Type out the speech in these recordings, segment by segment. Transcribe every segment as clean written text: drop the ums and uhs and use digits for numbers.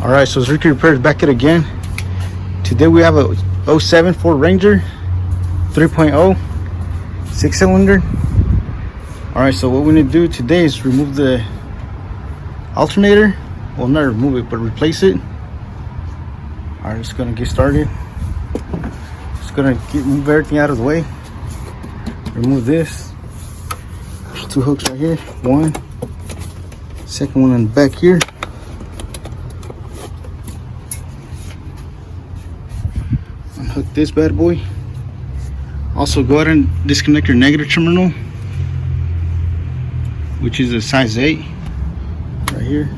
Alright, so it's Ricky Repairs back at it again. Today we have a 07 Ford Ranger 3.0 6-cylinder. Alright, so what we're going to do today is remove the alternator. Well, not remove it, but replace it. Alright, just going to get started. Just going to move everything out of the way. Remove this. There's two hooks right here. One. Second one on the back here. Unhook this bad boy. Also go ahead and disconnect your negative terminal, which is a size 8 right here.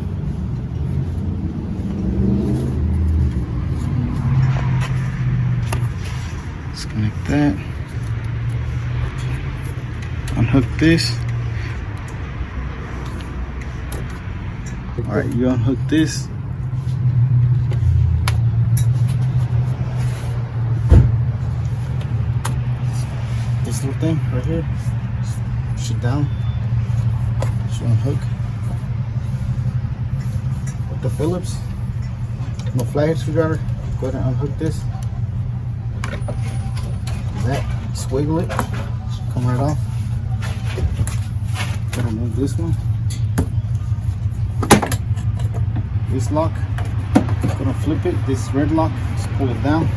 Disconnect that. Unhook this. Alright, you unhook this. This little thing right here, push it down, just unhook. With the Phillips, no flathead screwdriver, go ahead and unhook this. That, swiggle it, come right off. Gotta remove this one. This lock, gonna flip it. This red lock, just pull it down.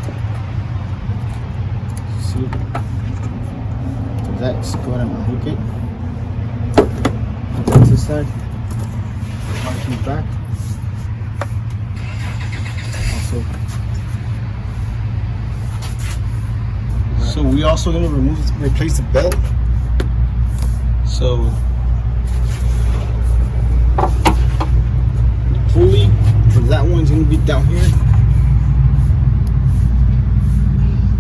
See. That, just go ahead and unhook it. That's this side. Marking back. So we also gonna replace the belt. So the pulley for that one's gonna be down here.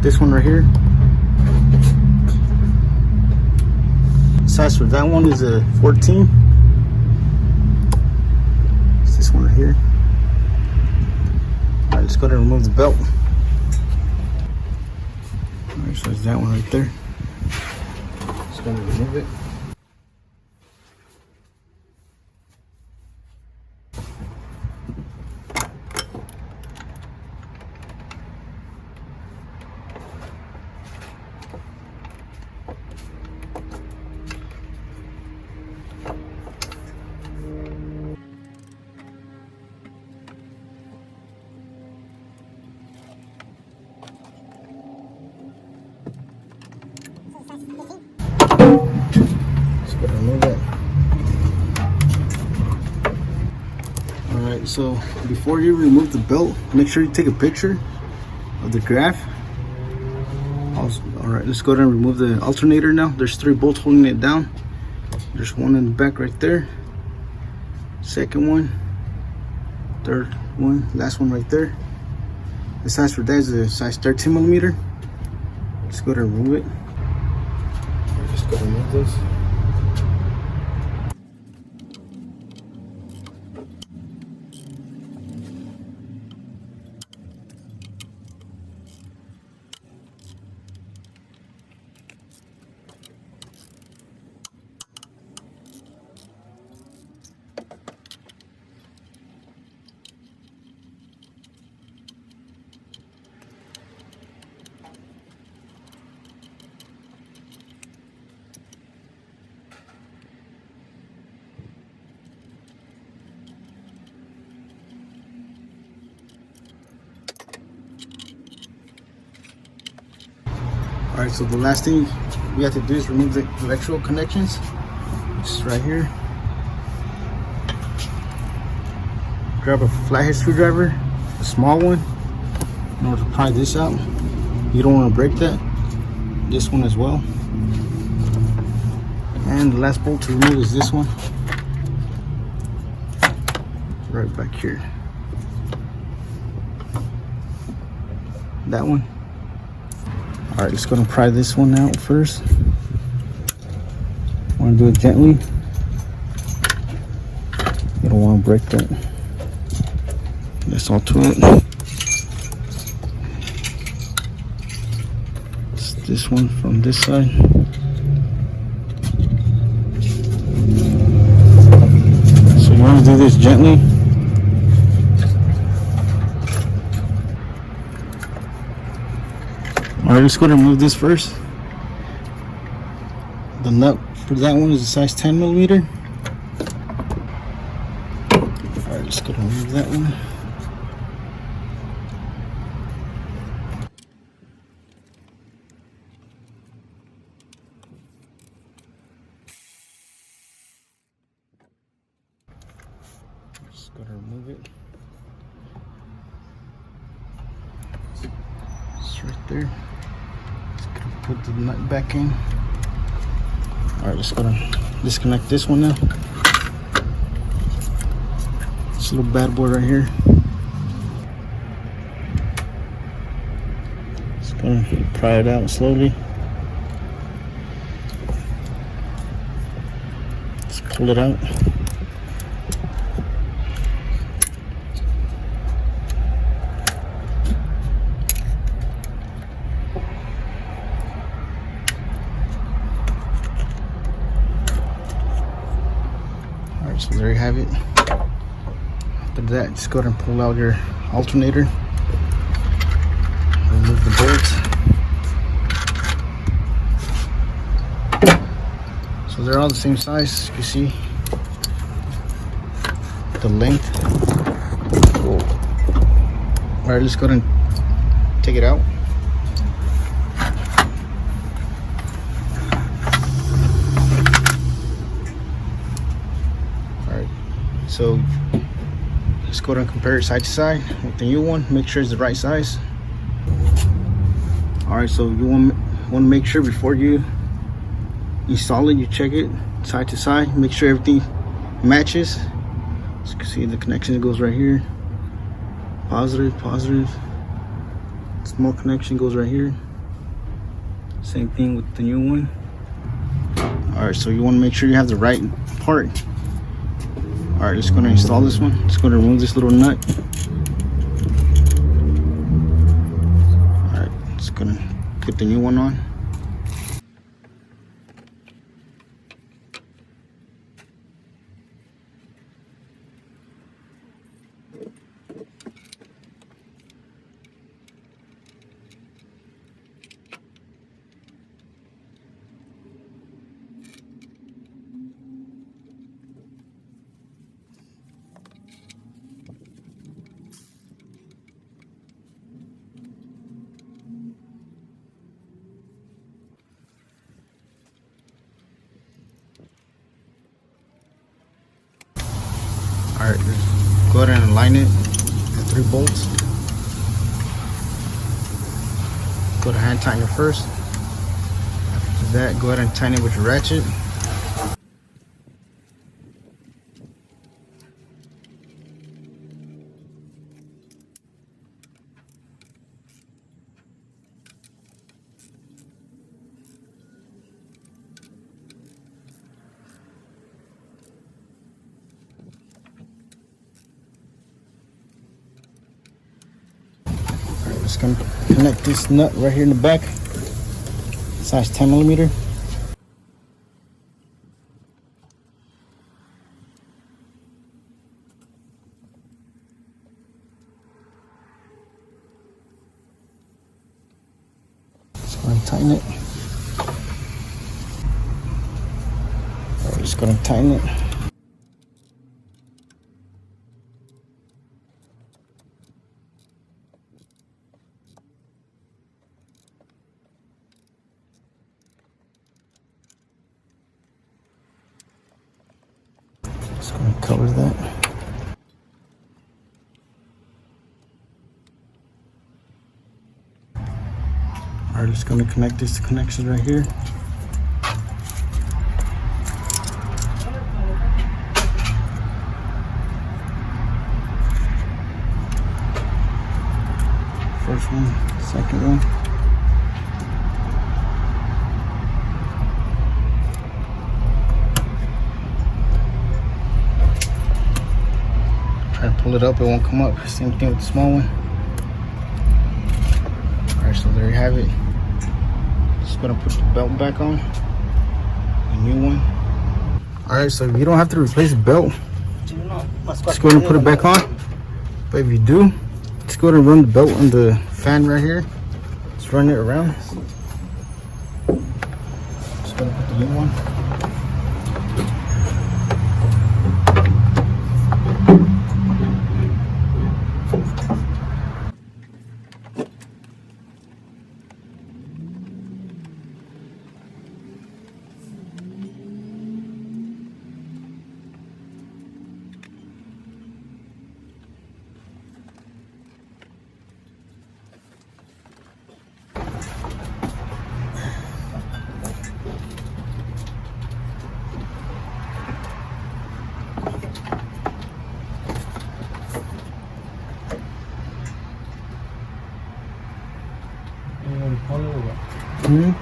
This one right here. Size for that one is a 14. It's this one right here. Alright, let's go ahead and remove the belt. Alright, so it's that one right there. Just gonna remove it. Alright, so before you remove the belt, make sure you take a picture of the graph. Alright, let's go ahead and remove the alternator now. There's 3 bolts holding it down. There's one in the back right there. Second one. Third one. Last one right there. The size for that is a size 13 millimeter. Let's go ahead and remove it. Just go ahead and remove this. Alright, so the last thing we have to do is remove the electrical connections. Just right here. Grab a flathead screwdriver, a small one, in order to pry this out. You don't want to break that. This one as well. And the last bolt to remove is this one. Right back here. That one. Alright, let's go and pry this one out first. Want to do it gently. You don't want to break that. That's all to it. It's this one from this side. So you want to do this gently. Alright, let's go ahead and remove this first. The nut for that one is a size 10 millimeter. Alright, let's go ahead and remove that one. Just gotta remove it. It's right there. Just gonna put the nut back in. Alright, just gotta disconnect this one now. This little bad boy right here. Just gonna pry it out slowly. Just pull it out. So there you have it. After that, just go ahead and pull out your alternator. Remove the bolts. So they're all the same size. You can see the length. Alright, let's go ahead and take it out. So let's go ahead and compare it side to side with the new one. Make sure it's the right size. Alright, so you want to make sure before you install it, you check it side to side. Make sure everything matches. As you can see, the connection goes right here. Positive, positive. Small connection goes right here. Same thing with the new one. Alright, so you want to make sure you have the right part. Alright, just going to install this one. Just going to remove this little nut. Alright, just going to put the new one on. Alright, just go ahead and align it with 3 bolts. Go to hand tighten it first. After that, go ahead and tighten it with your ratchet. Just gonna connect this nut right here in the back, size 10 millimeter. Just gonna tighten it. Alright, just gonna tighten it. Just going to cover that. Alright, just going to connect this to connection right here. First one, second one. Pull it up, it won't come up. Same thing with the small one. Alright, so there you have it. Just gonna put the belt back on. The new one. Alright, so you don't have to replace the belt. Just go ahead and put it back on. But if you do, just go ahead and run the belt on the fan right here. Just run it around. Just gonna put the new one. Mm-hmm.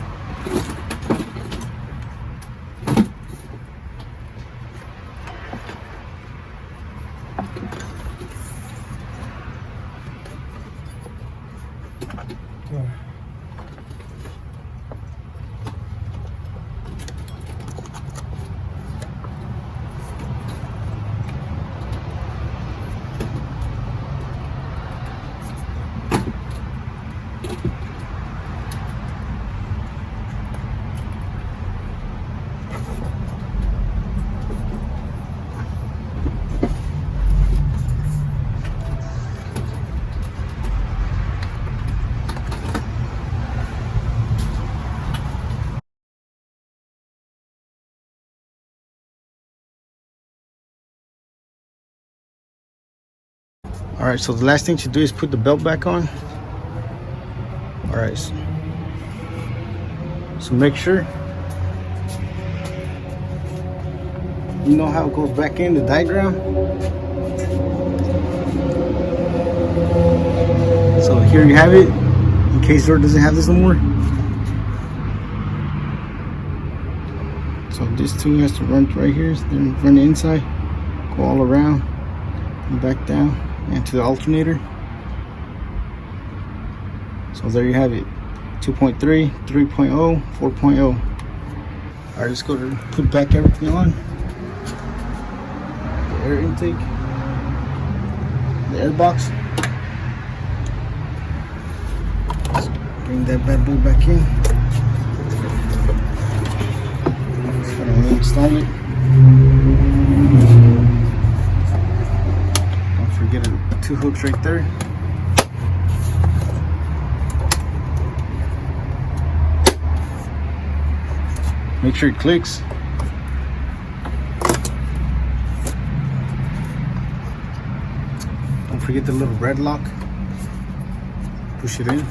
All right, so the last thing to do is put the belt back on. All right, so make sure you know how it goes back in the diagram. So here you have it, in case door doesn't have this no more. So this two has to run right here, then run the inside, go all around, and back down, and to the alternator. So there you have it, 2.3, 3.0, 4.0. All right, let's go to put back everything on. The air intake, the air box. Let's bring that bad boy back in. Just gonna reinstall it. Don't forget the two hooks right there. Make sure it clicks. Don't forget the little red lock. Push it in.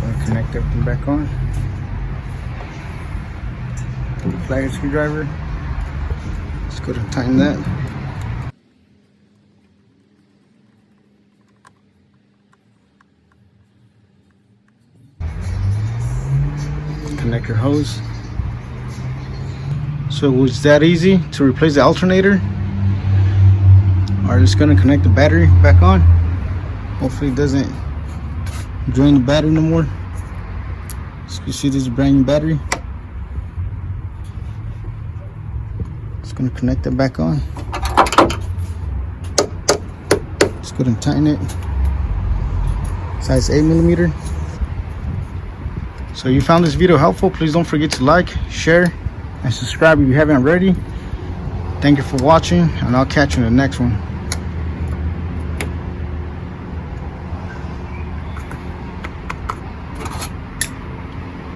Gonna connect everything back on. Plier screwdriver. Let's go to tighten that. Connect your hose. So it was that easy to replace the alternator. Alright, just gonna connect the battery back on. Hopefully it doesn't drain the battery no more. So you see this is a brand new battery. Just gonna connect it back on. Just go ahead and tighten it. Size 8mm. So you found this video helpful, please don't forget to like, share, and subscribe if you haven't already. Thank you for watching, and I'll catch you in the next one.